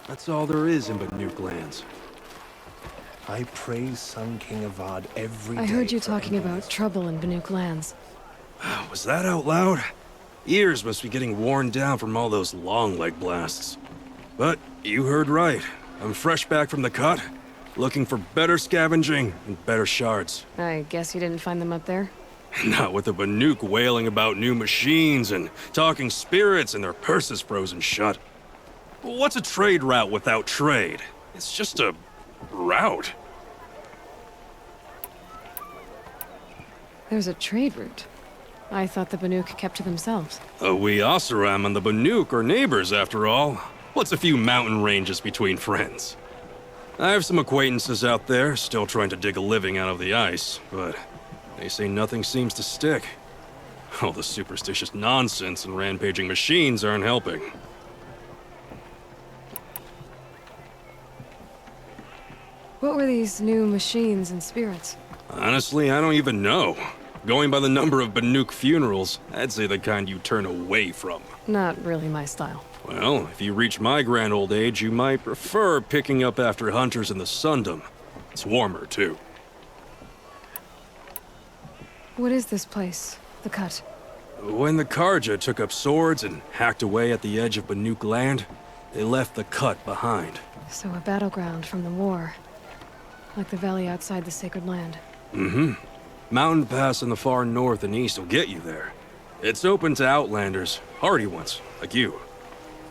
That's all there is in Banuk lands. I praise Sun King Avad every day. I heard you talking about trouble in Banuk lands. Was that out loud? Ears must be getting worn down from all those long leg blasts. But you heard right. I'm fresh back from the cut, looking for better scavenging and better shards. I guess you didn't find them up there? Not with the Banuk wailing about new machines and talking spirits and their purses frozen shut. What's a trade route without trade? It's just a route. There's a trade route. I thought the Banuk kept to themselves. We Oseram and the Banuk are neighbors, after all. What's a few mountain ranges between friends? I have some acquaintances out there, still trying to dig a living out of the ice, but they say nothing seems to stick. All the superstitious nonsense and rampaging machines aren't helping. What were these new machines and spirits? Honestly, I don't even know. Going by the number of Banuk funerals, I'd say the kind you turn away from. Not really my style. Well, if you reach my grand old age, you might prefer picking up after hunters in the Sundom. It's warmer, too. What is this place? The Cut? When the Karja took up swords and hacked away at the edge of Banuk land, they left the Cut behind. So a battleground from the war. Like the valley outside the Sacred Land. Mm-hmm. Mountain Pass in the far north and east will get you there. It's open to outlanders, hardy ones, like you.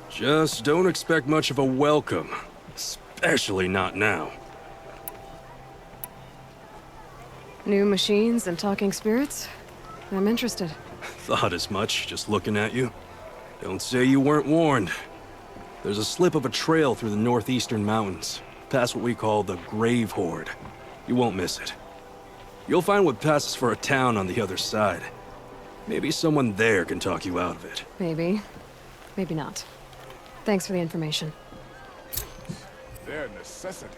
Just don't expect much of a welcome. Especially not now. New machines and talking spirits? I'm interested. Thought as much, just looking at you. Don't say you weren't warned. There's a slip of a trail through the northeastern mountains, past what we call the Grave Horde. You won't miss it. You'll find what passes for a town on the other side. Maybe someone there can talk you out of it. Maybe. Maybe not. Thanks for the information. Their necessities.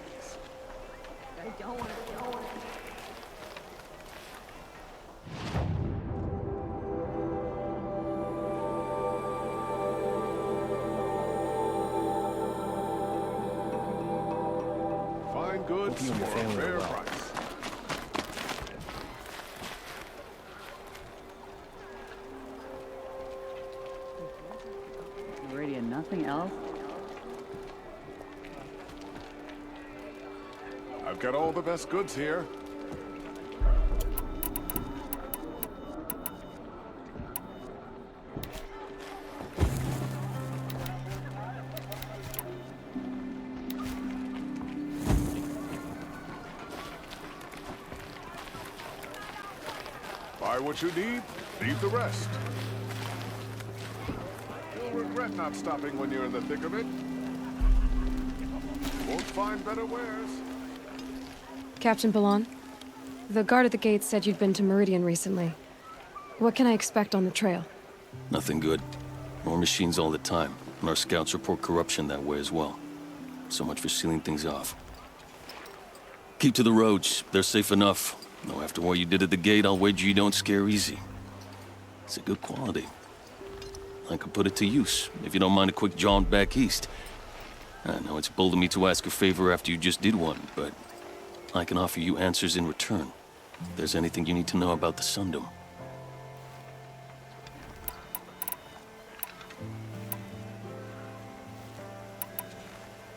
Fine goods for a fair price. Meridian, nothing else? I've got all the best goods here. Buy what you need, leave the rest. You'll regret not stopping when you're in the thick of it. You won't find better wares. Captain Ballon, the guard at the gate said you'd been to Meridian recently. What can I expect on the trail? Nothing good. More machines all the time, and our scouts report corruption that way as well. So much for sealing things off. Keep to the roads. They're safe enough. Though after what you did at the gate, I'll wager you don't scare easy. It's a good quality. I could put it to use, if you don't mind a quick jaunt back east. I know it's bold of me to ask a favor after you just did one, but I can offer you answers in return. If there's anything you need to know about the Sundom.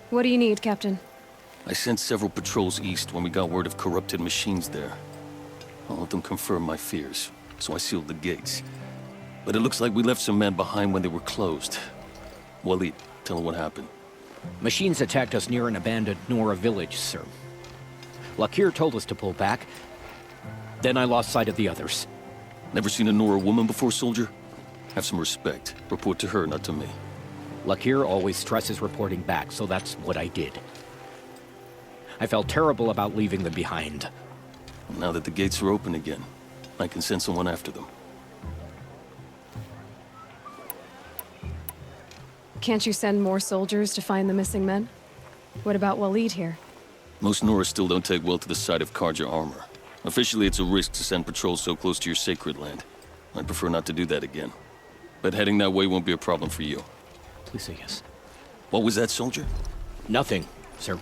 What do you need, Captain? I sent several patrols east when we got word of corrupted machines there. All of them confirmed my fears, so I sealed the gates. But it looks like we left some men behind when they were closed. Waleed, tell them what happened. Machines attacked us near an abandoned Nora village, sir. Lakir told us to pull back. Then I lost sight of the others. Never seen a Nora woman before, soldier? Have some respect. Report to her, not to me. Lakir always stresses reporting back, so that's what I did. I felt terrible about leaving them behind. Now that the gates are open again, I can send someone after them. Can't you send more soldiers to find the missing men? What about Waleed here? Most Nora still don't take well to the sight of Karja armor. Officially, it's a risk to send patrols so close to your sacred land. I'd prefer not to do that again. But heading that way won't be a problem for you. Please say yes. What was that, soldier? Nothing, sir.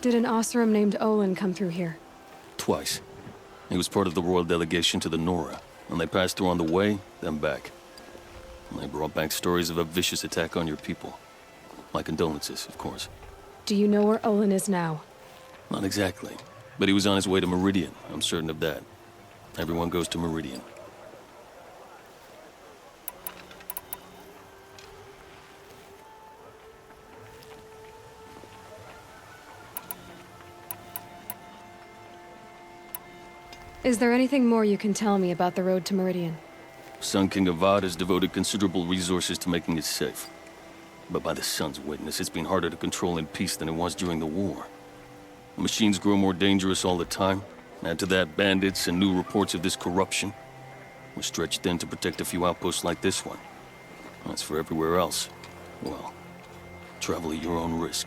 Did an Osram named Olin come through here? Twice. He was part of the royal delegation to the Nora, and they passed through on the way, then back. And they brought back stories of a vicious attack on your people. My condolences, of course. Do you know where Olin is now? Not exactly, but he was on his way to Meridian, I'm certain of that. Everyone goes to Meridian. Is there anything more you can tell me about the road to Meridian? Sun King Avad has devoted considerable resources to making it safe. But by the Sun's witness, it's been harder to control in peace than it was during the war. The machines grow more dangerous all the time. Add to that bandits and new reports of this corruption. We're stretched thin to protect a few outposts like this one. As for everywhere else, well, travel at your own risk.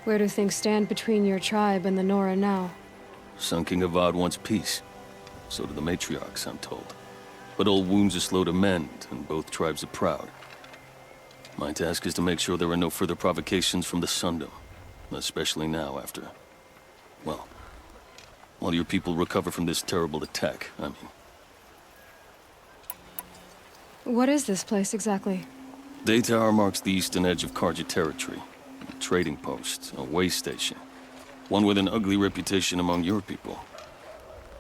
Where do things stand between your tribe and the Nora now? Sun King Avad wants peace. So do the matriarchs, I'm told. But old wounds are slow to mend, and both tribes are proud. My task is to make sure there are no further provocations from the Sundom. Especially now after... well, while your people recover from this terrible attack, I mean. What is this place exactly? Day Tower marks the eastern edge of Karja territory. A trading post, a way station. One with an ugly reputation among your people.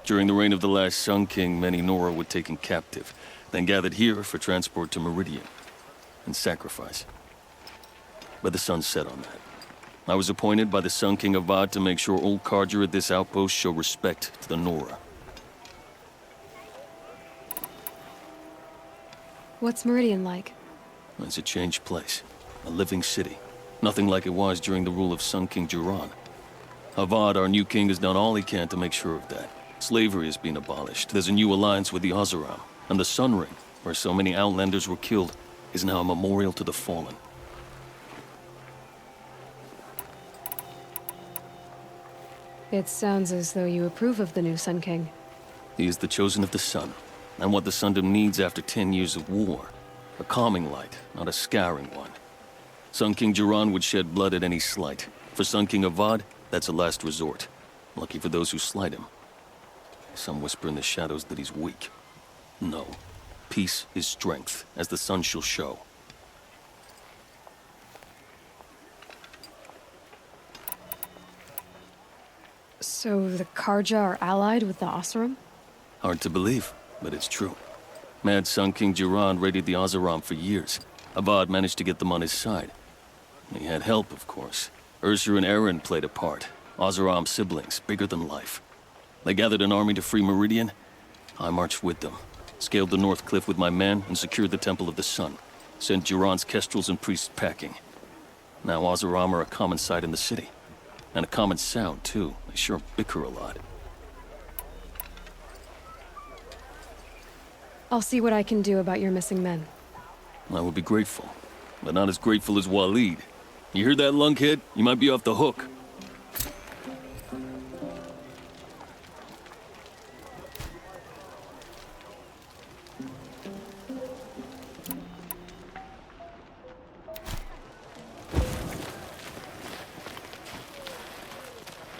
During the reign of the last Sun King, many Nora were taken captive, then gathered here for transport to Meridian, and sacrifice. But the sun set on that. I was appointed by the Sun King Avad to make sure old Karja at this outpost show respect to the Nora. What's Meridian like? It's a changed place. A living city. Nothing like it was during the rule of Sun King Jiran. Avad, our new king, has done all he can to make sure of that. Slavery has been abolished. There's a new alliance with the Oseram. And the Sun Ring, where so many Outlanders were killed, is now a memorial to the fallen. It sounds as though you approve of the new Sun King. He is the chosen of the Sun, and what the Sundom needs after 10 years of war. A calming light, not a scouring one. Sun King Jiran would shed blood at any slight. For Sun King Avad, that's a last resort. Lucky for those who slight him. Some whisper in the shadows that he's weak. No. Peace is strength, as the sun shall show. So the Karja are allied with the Oseram? Hard to believe, but it's true. Mad Sun King Jiran raided the Oseram for years. Avad managed to get them on his side. He had help, of course. Ursur and Eren played a part. Oseram siblings, bigger than life. They gathered an army to free Meridian. I marched with them. Scaled the North Cliff with my men and secured the Temple of the Sun. Sent Jiran's kestrels and priests packing. Now Oseram are a common sight in the city. And a common sound, too. They sure bicker a lot. I'll see what I can do about your missing men. I would be grateful. But not as grateful as Waleed. You hear that, lunkhead? You might be off the hook.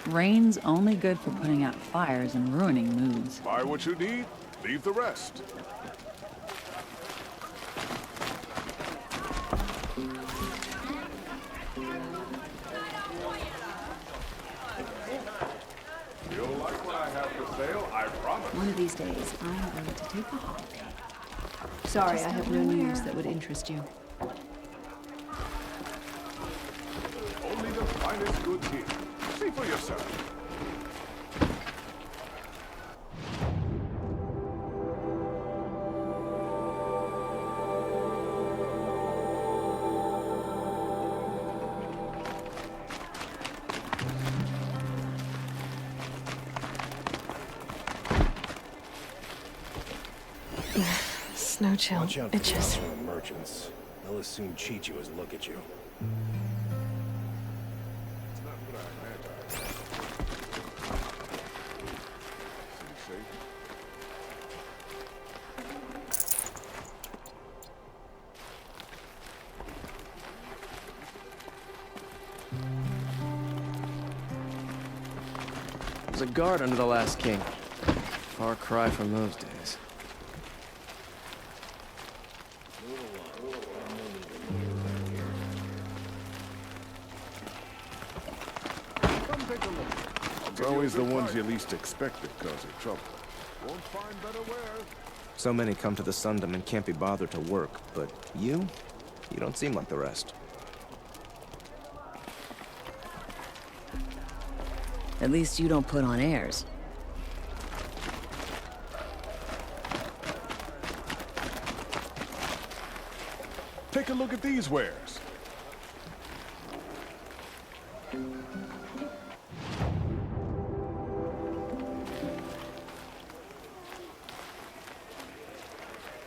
Rain's only good for putting out fires and ruining moods. Buy what you need, leave the rest. You'll like what I have for sale, I promise. One of these days, I'm going to take a holiday. Sorry, I have no news that would interest you. Only the finest goods here. See for yourself. Snow chill. Watch out for Itches. Oseram merchants. They'll as soon cheat you as look at you. It's not what I imagined. was a guard under the last king. Far cry from those days. Come take a look. It's always the ones you least expect that cause you trouble. Won't find better wares. So many come to the Sundom and can't be bothered to work, but you don't seem like the rest. At least you don't put on airs. Take a look at these wares.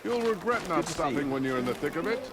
You'll regret not stopping when you're in the thick of it.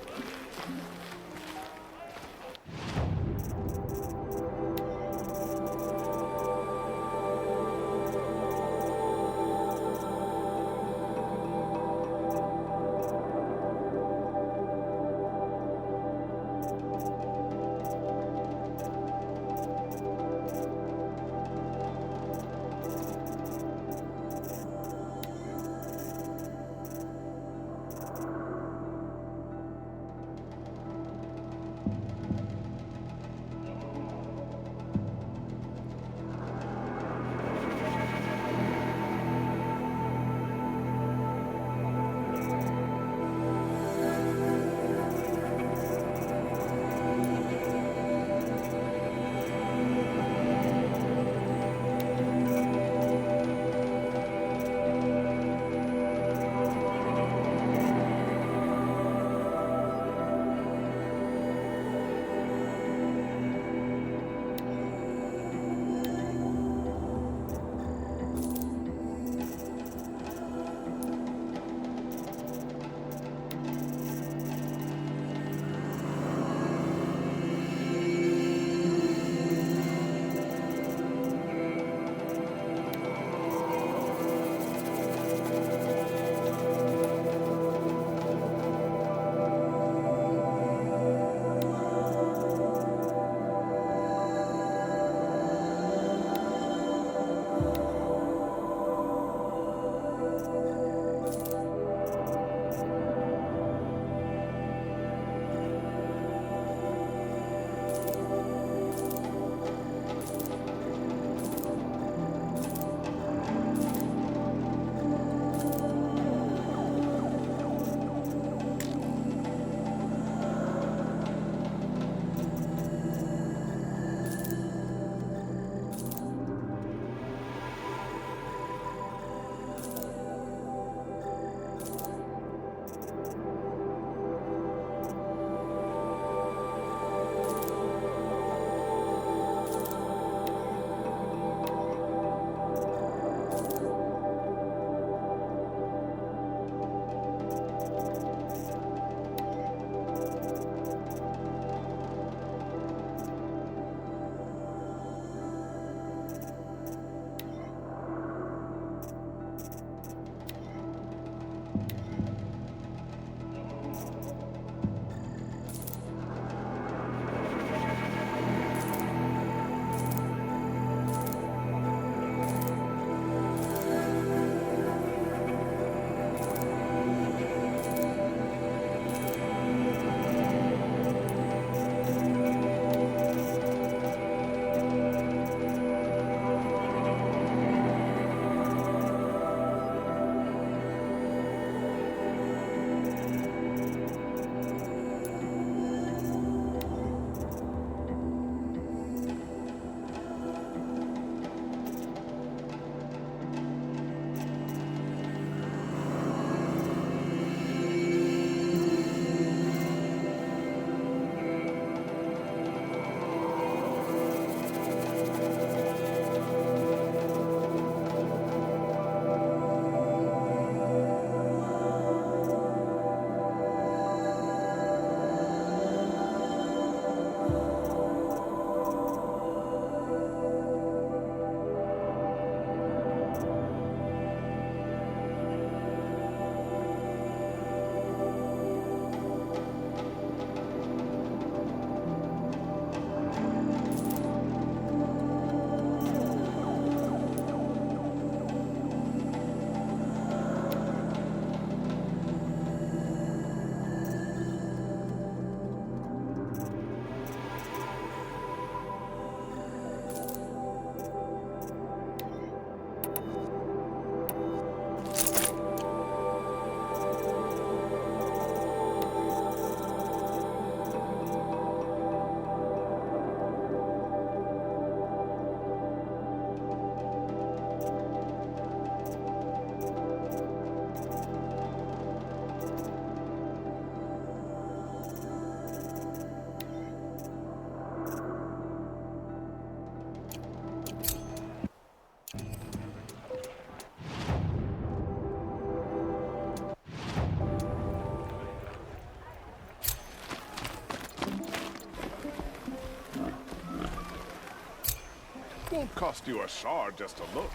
Won't cost you a shard just to look.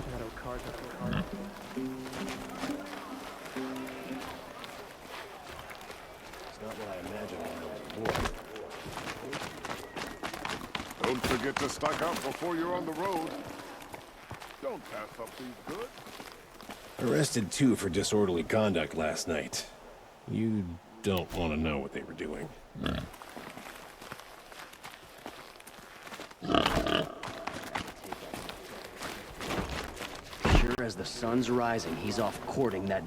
It's not what I imagined when I was a boy. Don't forget to stock up before you're on the road. Don't pass up these goods. Arrested 2 for disorderly conduct last night. You don't want to know what they were doing. Sure as the sun's rising, he's off courting that...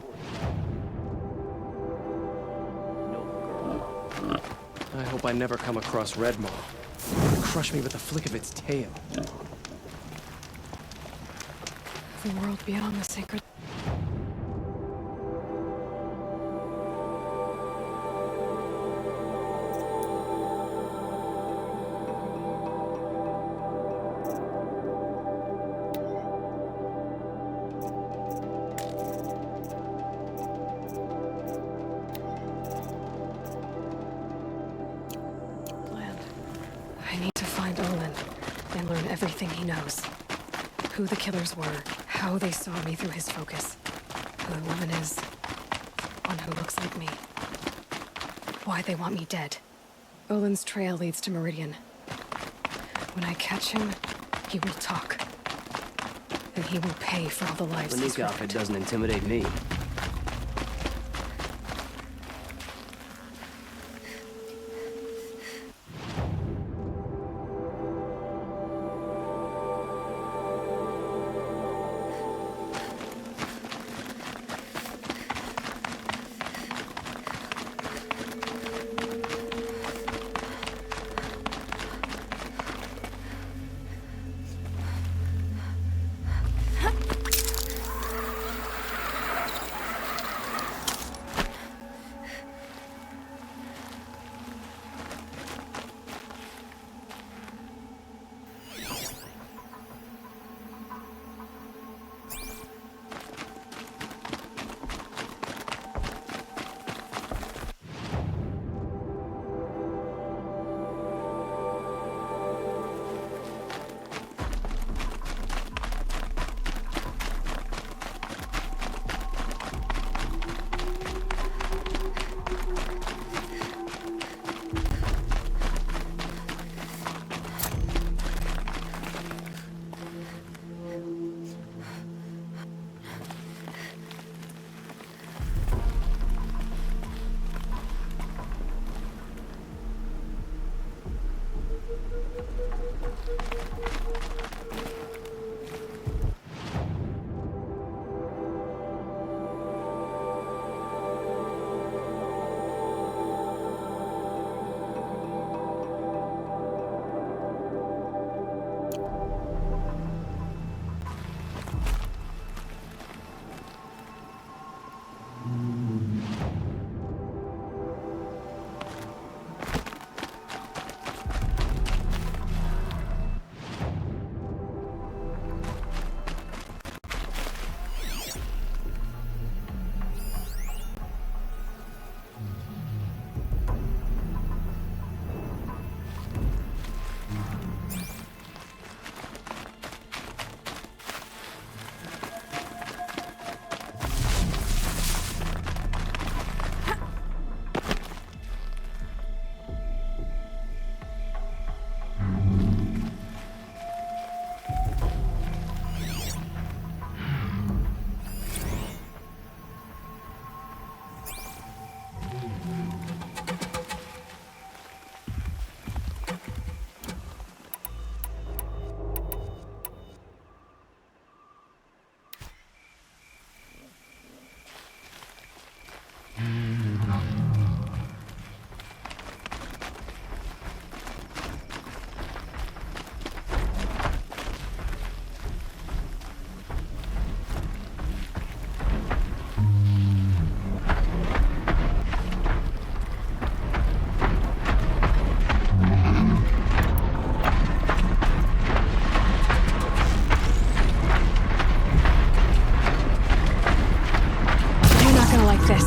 no girl. I hope I never come across Red Maw. Crush me with a flick of its tail. The world beyond the sacred. I need to find Olin and learn everything he knows. Who the killers were, how they saw me through his focus, who the woman is, one who looks like me, why they want me dead. Olin's trail leads to Meridian. When I catch him, he will talk. And he will pay for all the lives he's The Nick outfit wrecked. doesn't intimidate me. This.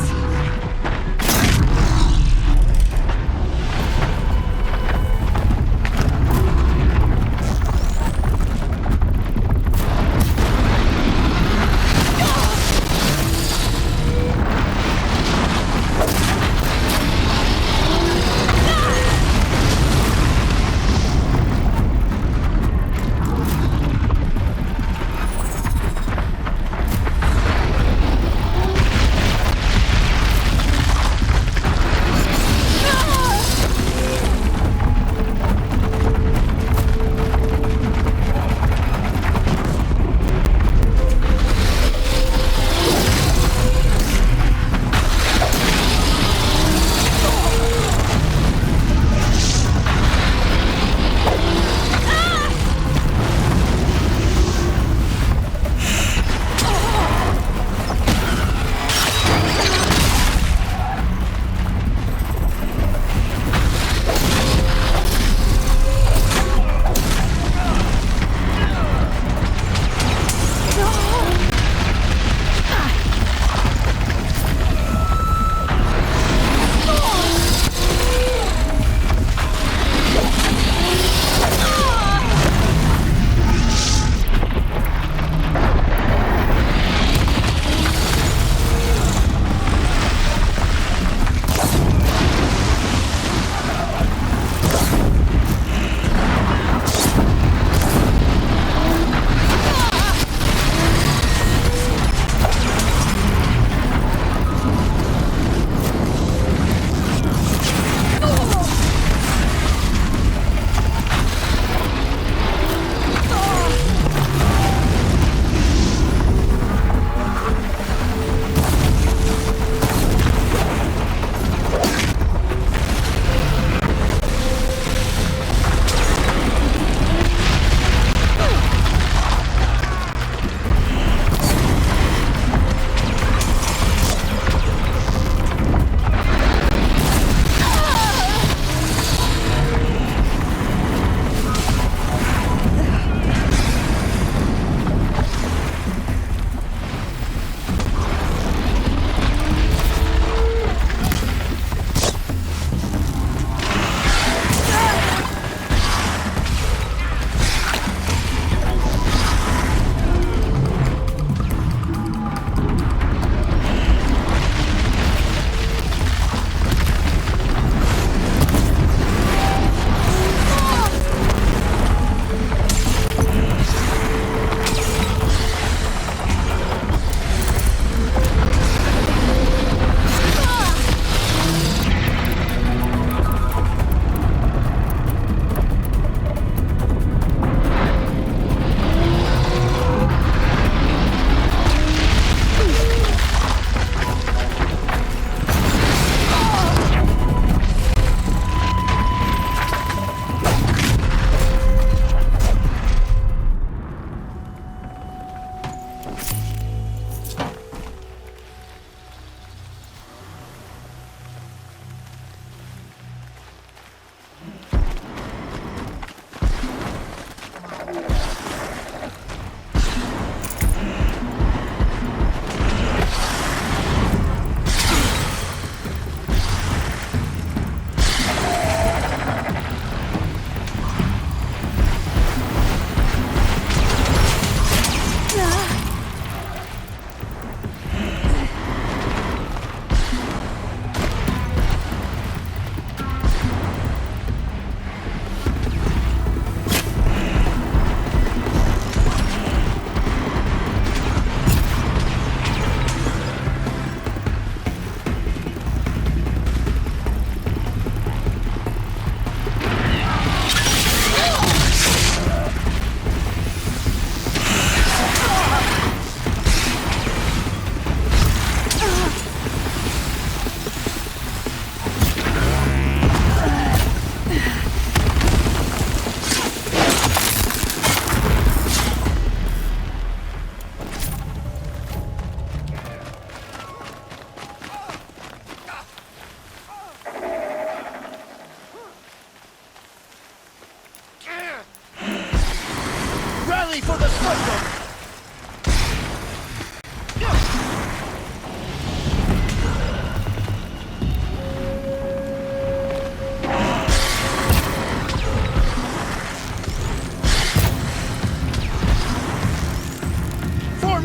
Form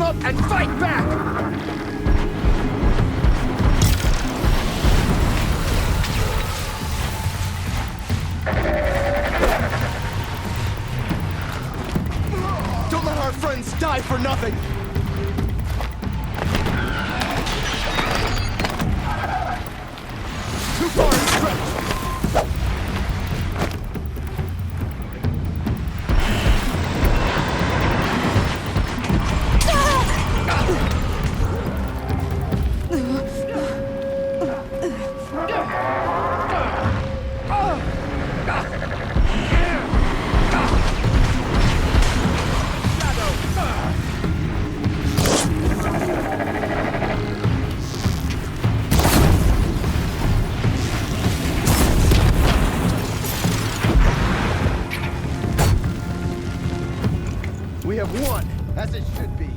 up and fight back! Don't let our friends die for nothing! Too far to stretch! We have won, as it should be.